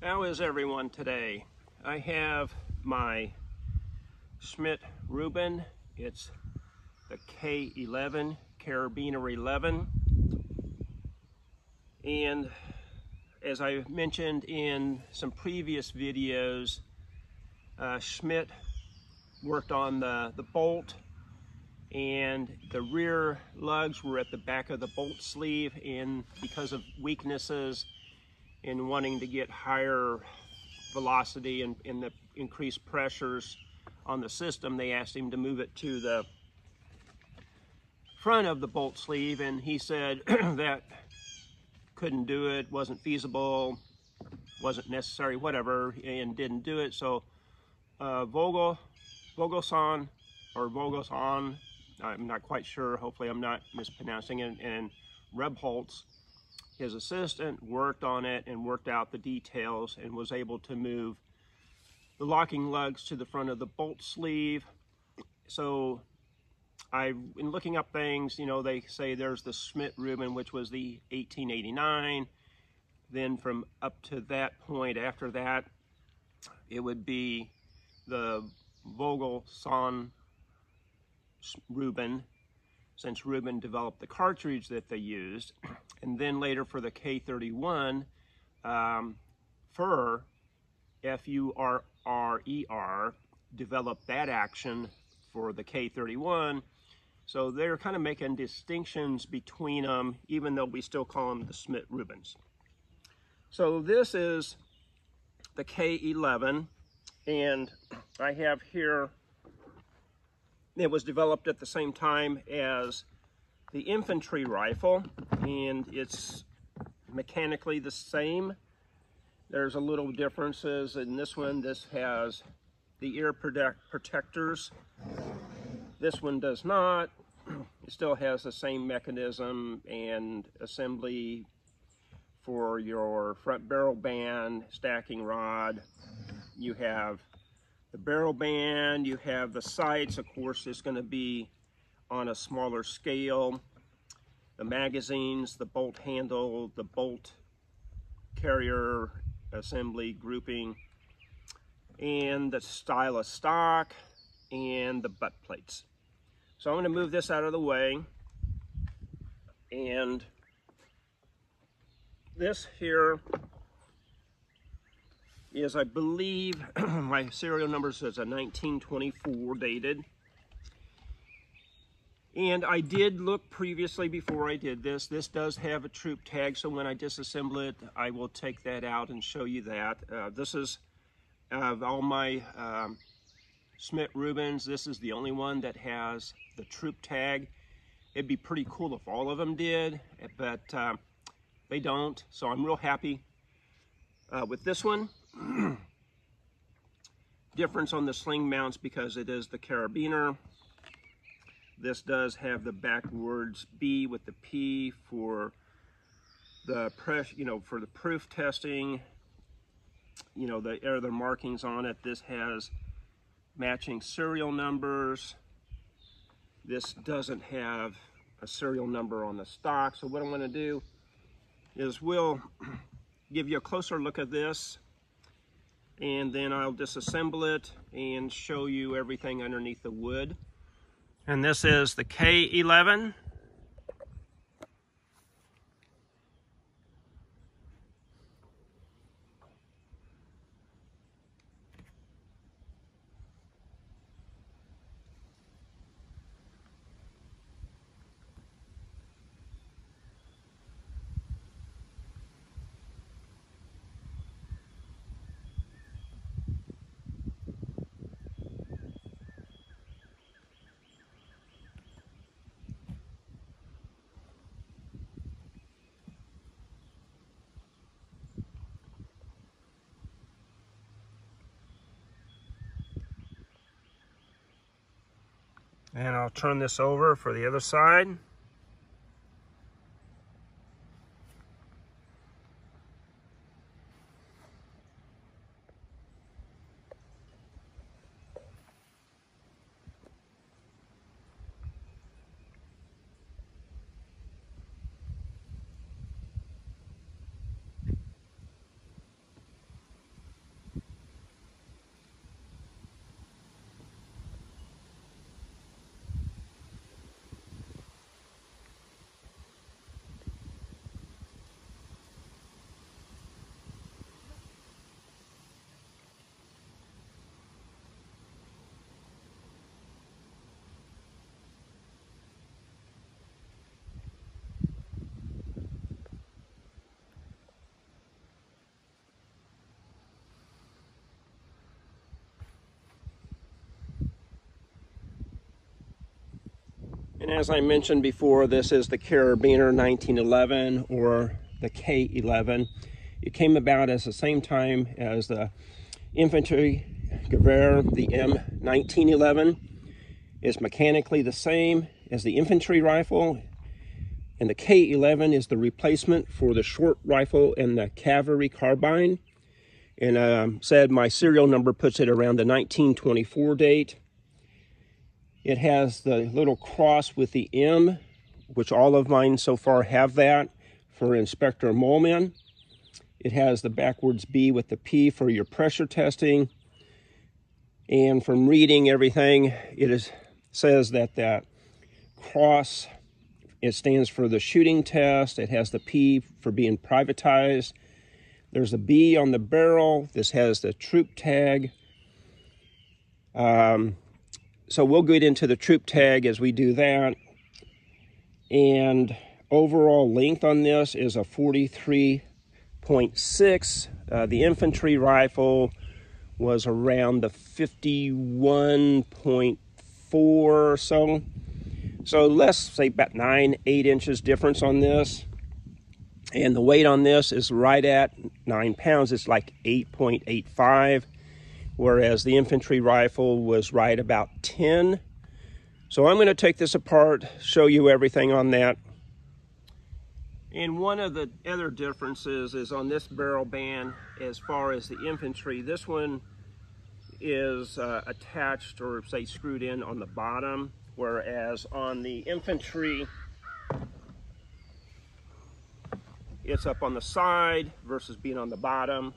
How is everyone today? I have my Schmidt Reuben. It's the K11, Carabiner 11. And as I mentioned in some previous videos, Schmidt worked on the bolt, and the rear lugs were at the back of the bolt sleeve, and because of weaknesses in wanting to get higher velocity and the increased pressures on the system, they asked him to move it to the front of the bolt sleeve, and he said that couldn't do it, wasn't feasible, wasn't necessary, whatever, and didn't do it. So Vogelsson, I'm not quite sure, hopefully I'm not mispronouncing it, and Rebholz, his assistant, worked on it and worked out the details and was able to move the locking lugs to the front of the bolt sleeve. So in looking up things, you know, they say there's the Schmidt Reuben, which was the 1889. Then from up to that point, after that, it would be the Vogelsson Reuben, since Reuben developed the cartridge that they used. And then later for the K31, Furrer, F-U-R-R-E-R, developed that action for the K31. So they're kind of making distinctions between them, even though we still call them the Schmidt Reubens. So this is the K11, and I have here, it was developed at the same time as the infantry rifle, and it's mechanically the same. There's a little differences in this one. This has the ear protectors. This one does not. It still has the same mechanism and assembly for your front barrel band, stacking rod. You have the barrel band, you have the sights. Of course, it's going to be on a smaller scale. The magazines, the bolt handle, the bolt carrier assembly grouping, and the style of stock, and the butt plates. So I'm going to move this out of the way, and this here is, I believe, my serial number says a 1924 dated. And I did look previously before I did this. This does have a troop tag, so when I disassemble it, I will take that out and show you that. This is, of all my Schmidt Reubens, this is the only one that has the troop tag. It'd be pretty cool if all of them did, but they don't, so I'm real happy with this one. Difference on the sling mounts because it is the carabiner. This does have the backwards B with the P for the press, you know, for the proof testing. You know, the other markings on it. This has matching serial numbers. This doesn't have a serial number on the stock. So what I'm going to do is we'll give you a closer look at this, and then I'll disassemble it and show you everything underneath the wood. And this is the K11. And I'll turn this over for the other side. And as I mentioned before, this is the Carabiner 1911 or the K11. It came about at the same time as the infantry Gewehr, the M1911. It's mechanically the same as the infantry rifle, and the K11 is the replacement for the short rifle and the cavalry carbine. And said my serial number puts it around the 1924 date. It has the little cross with the M, which all of mine so far have that, for Inspector Moleman. It has the backwards B with the P for your pressure testing. And from reading everything, says that that cross, it stands for the shooting test. It has the P for being privatized. There's a B on the barrel. This has the troop tag. So we'll get into the troop tag as we do that. And overall length on this is a 43.6. The infantry rifle was around the 51.4 or so. So let's say about 8 inches difference on this. And the weight on this is right at 9 pounds. It's like 8.85, whereas the infantry rifle was right about 10. So I'm going to take this apart, show you everything on that. And one of the other differences is on this barrel band as far as the infantry. This one is attached, or say screwed in on the bottom, whereas on the infantry it's up on the side versus being on the bottom.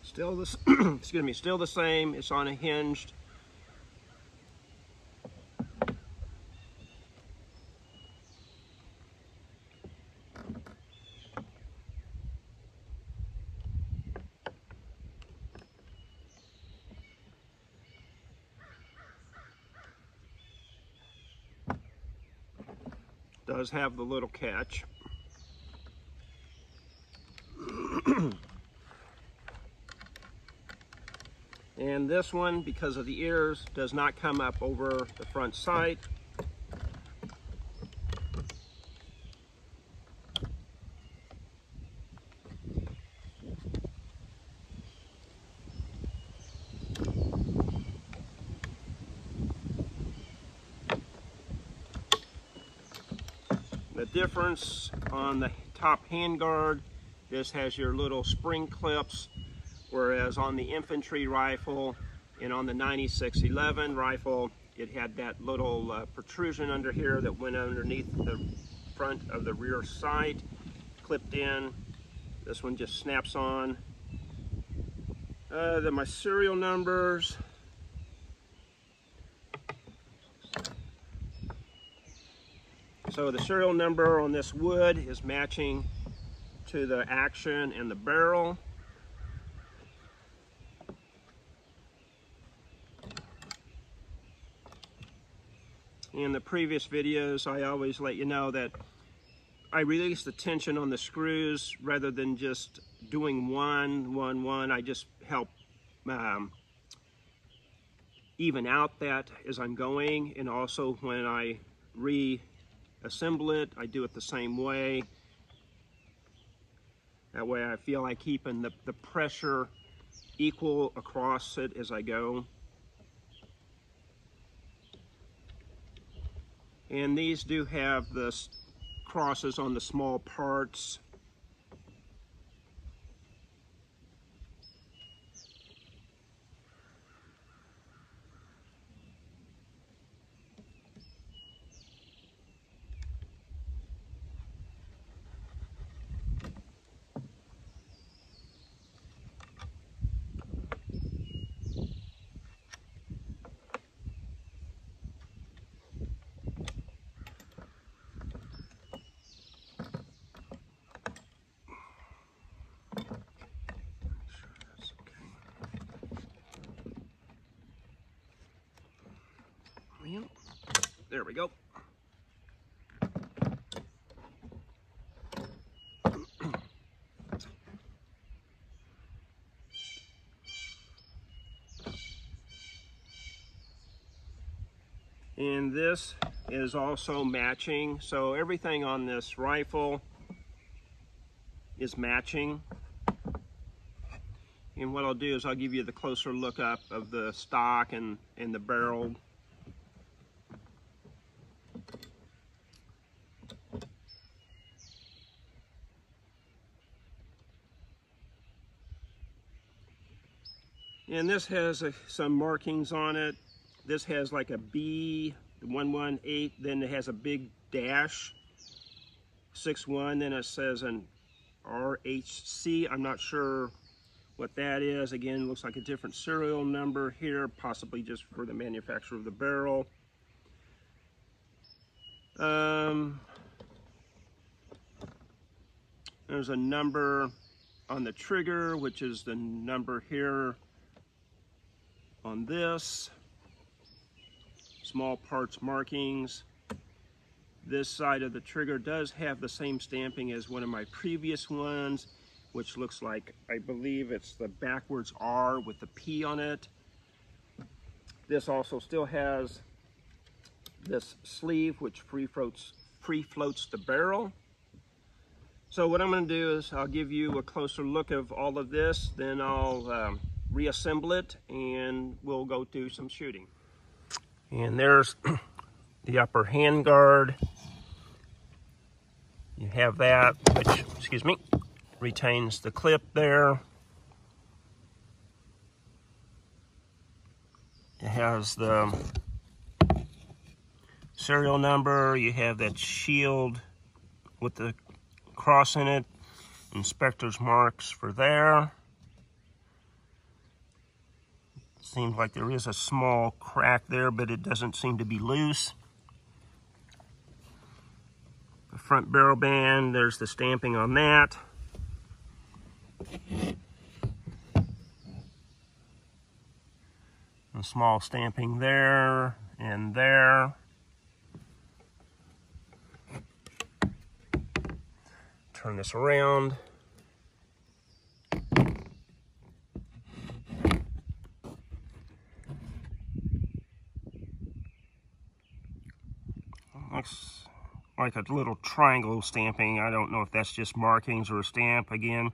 Still this, excuse me, still the same. It's on a hinged. Does have the little catch. And this one, because of the ears, does not come up over the front sight. The difference on the top handguard, this has your little spring clips, whereas on the infantry rifle and on the 9611 rifle, it had that little protrusion under here that went underneath the front of the rear sight, clipped in. This one just snaps on. Then my serial numbers. So the serial number on this wood is matching to the action and the barrel. In the previous videos, I always let you know that I release the tension on the screws rather than just doing one. I just help even out that as I'm going, and also when I reassemble it, I do it the same way. That way I feel like keeping the pressure equal across it as I go. And these do have the crosses on the small parts. There we go. And this is also matching, so everything on this rifle is matching. And what I'll do is I'll give you the closer look up of the stock and the barrel. And this has some markings on it. This has like a B118, then it has a big dash, 61, then it says an RHC. I'm not sure what that is. Again, looks like a different serial number here, possibly just for the manufacturer of the barrel. There's a number on the trigger, which is the number here on this. Small parts markings. This side of the trigger does have the same stamping as one of my previous ones, which looks like, I believe it's the backwards R with the P on it. This also still has this sleeve, which pre-floats the barrel. So what I'm going to do is I'll give you a closer look of all of this, then I'll reassemble it and we'll go do some shooting. And there's the upper hand guard. You have that, which, excuse me, retains the clip there. It has the serial number. You have that shield with the cross in it. Inspector's marks for there. Seems like there is a small crack there, but it doesn't seem to be loose. The front barrel band, there's the stamping on that. A small stamping there and there. Turn this around. Looks like a little triangle stamping. I don't know if that's just markings or a stamp. Again,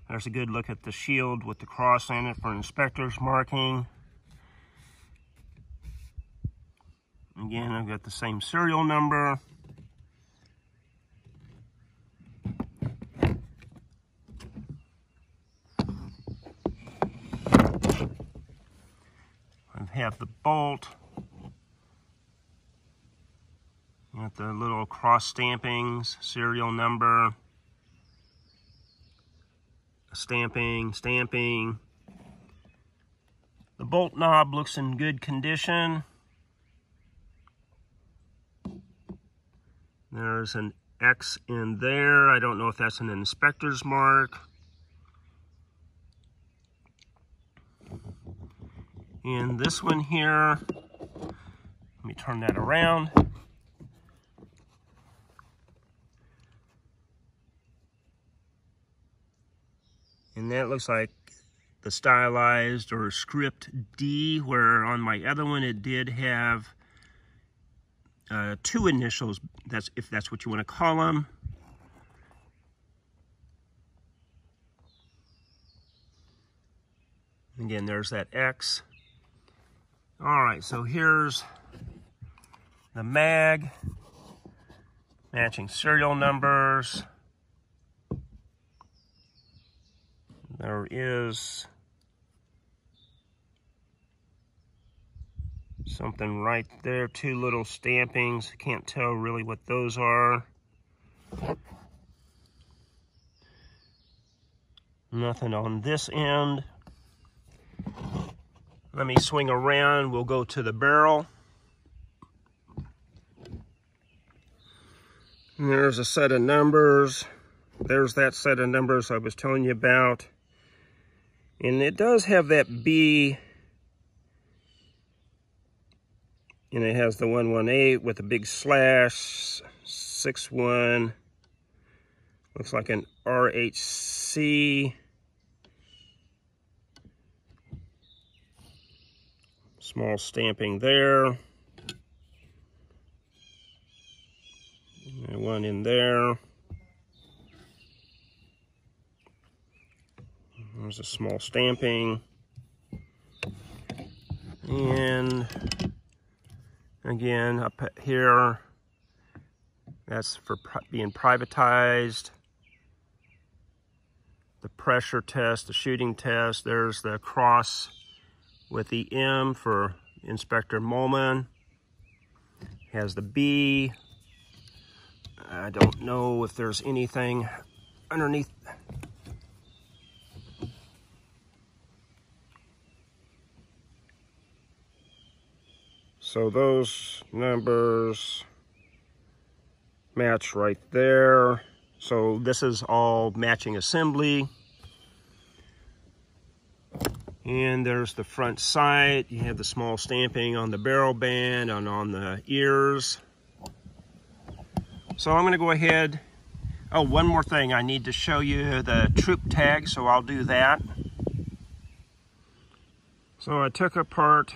there's a good look at the shield with the cross in it for inspector's marking. Again, I've got the same serial number. I have the bolt. Got the little cross stampings, serial number, stamping. The bolt knob looks in good condition. There's an X in there. I don't know if that's an inspector's mark. And this one here, let me turn that around. And that looks like the stylized or script D, where on my other one it did have two initials, if that's what you want to call them. Again, there's that X. All right, so here's the mag, matching serial numbers. There is something right there, two little stampings. Can't tell really what those are. Nothing on this end. Let me swing around. We'll go to the barrel. And there's a set of numbers. There's that set of numbers I was telling you about. And it does have that B And it has the 118 with a big slash, 61. Looks like an RHC. Small stamping there. And one in there. There's a small stamping. And again, up here, that's for being privatized. The pressure test, the shooting test. There's the cross with the M for Inspector Molman. Has the B. I don't know if there's anything underneath. So those numbers match right there. So this is all matching assembly. And there's the front sight. You have the small stamping on the barrel band and on the ears. So I'm gonna go ahead. Oh, one more thing. I need to show you the troop tag, so I'll do that. So I took apart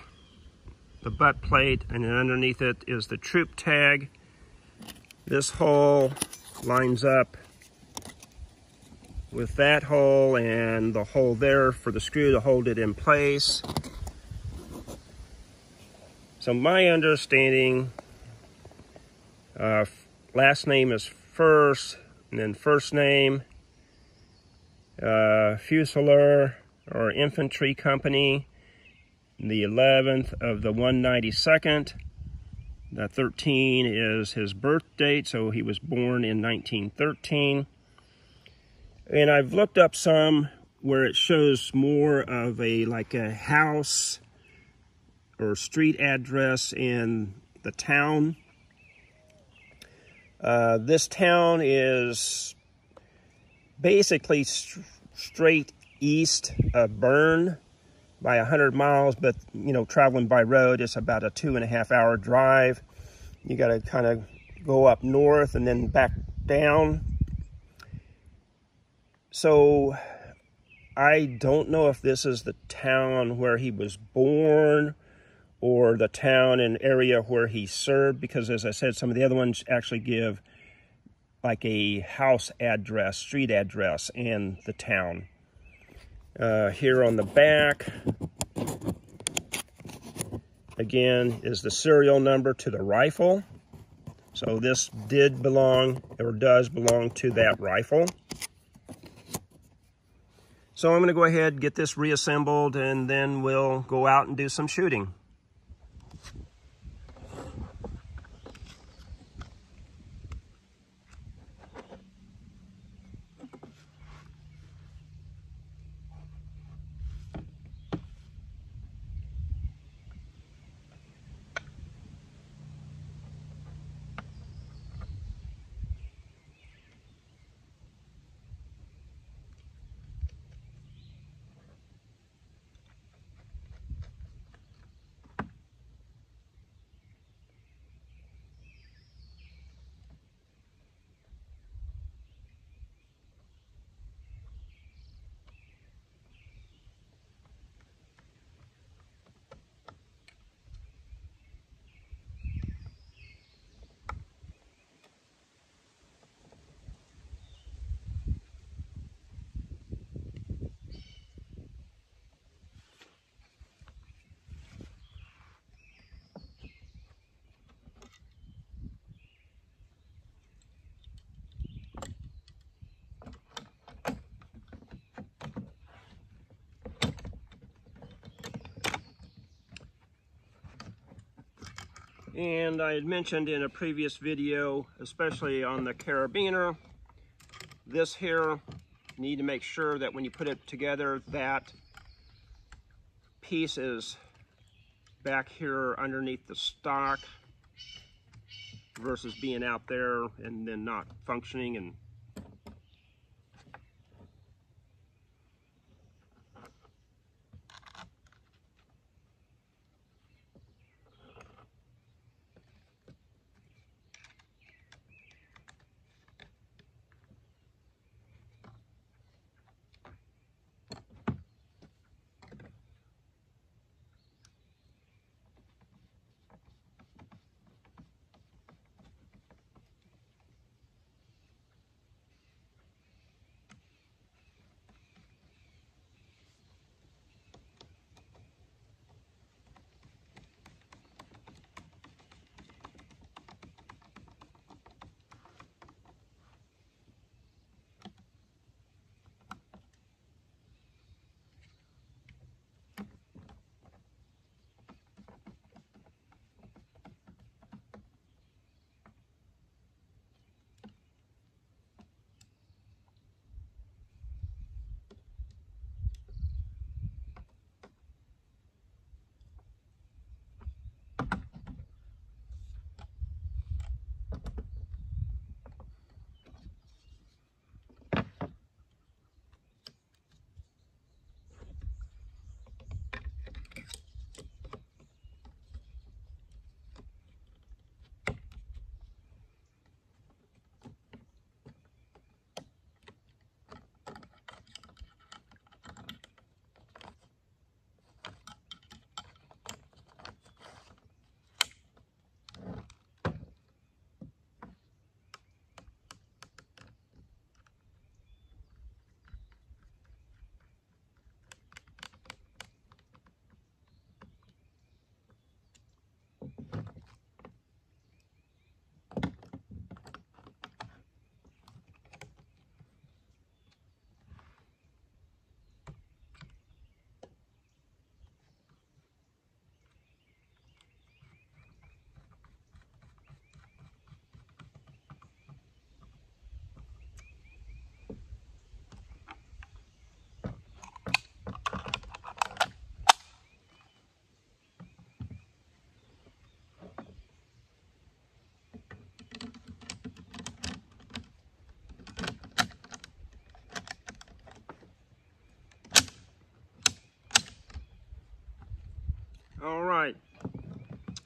the butt plate, and then underneath it is the troop tag. This hole lines up with that hole and the hole there for the screw to hold it in place. So my understanding, last name is first, and then first name, Fusilier or Infantry Company, the 11th of the 192nd. The 13 is his birth date, so he was born in 1913. And I've looked up some where it shows more of like a house or street address in the town. This town is basically straight east of Bern by 100 miles, but you know, traveling by road, it's about a 2.5-hour drive. You got to kind of go up north and then back down. So I don't know if this is the town where he was born or the town and area where he served, because as I said, some of the other ones actually give like a house address, street address, and the town. Here on the back, again, is the serial number to the rifle. So this did belong, or does belong, to that rifle. So I'm going to go ahead and get this reassembled, and then we'll go out and do some shooting. And I had mentioned in a previous video, especially on the carabiner, this here, you need to make sure that when you put it together, that piece is back here underneath the stock versus being out there and then not functioning. And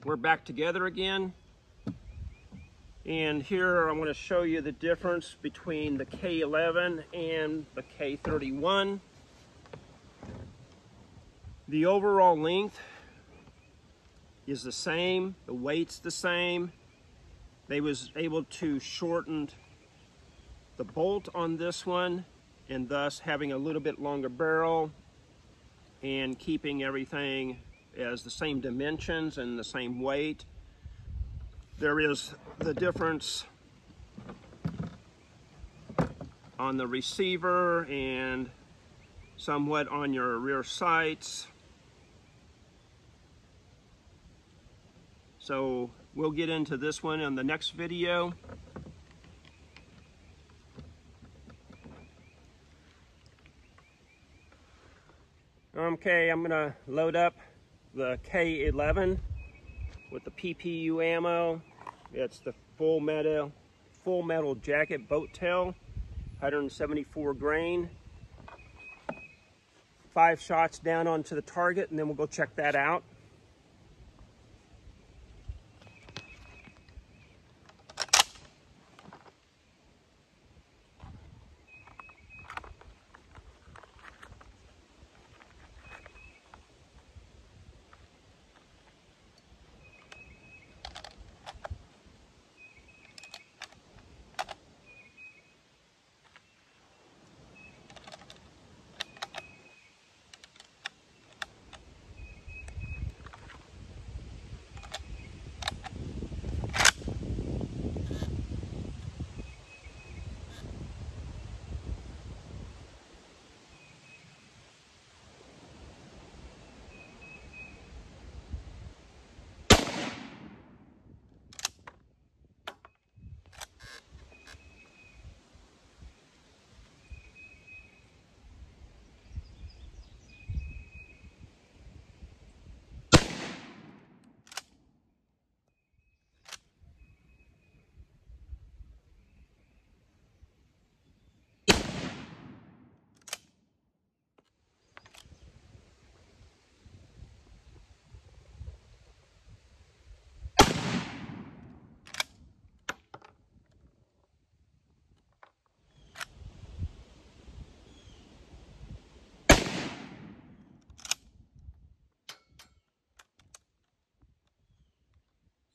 we're back together again. And here I want to show you the difference between the K11 and the K31. The overall length is the same, the weight's the same. They was able to shorten the bolt on this one, and thus having a little bit longer barrel and keeping everything as the same dimensions and the same weight. There is the difference on the receiver and somewhat on your rear sights. So we'll get into this one in the next video. Okay, I'm gonna load up the K11 with the PPU ammo. It's the full metal jacket boat tail, 174 grain. 5 shots down onto the target, and then we'll go check that out.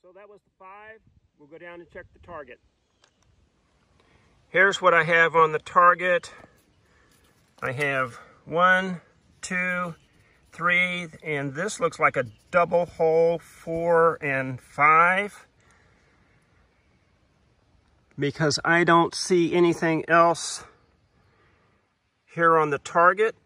So that was the 5. We'll go down and check the target. Here's what I have on the target. I have 1, 2, 3, and this looks like a double hole 4 and 5. Because I don't see anything else here on the target.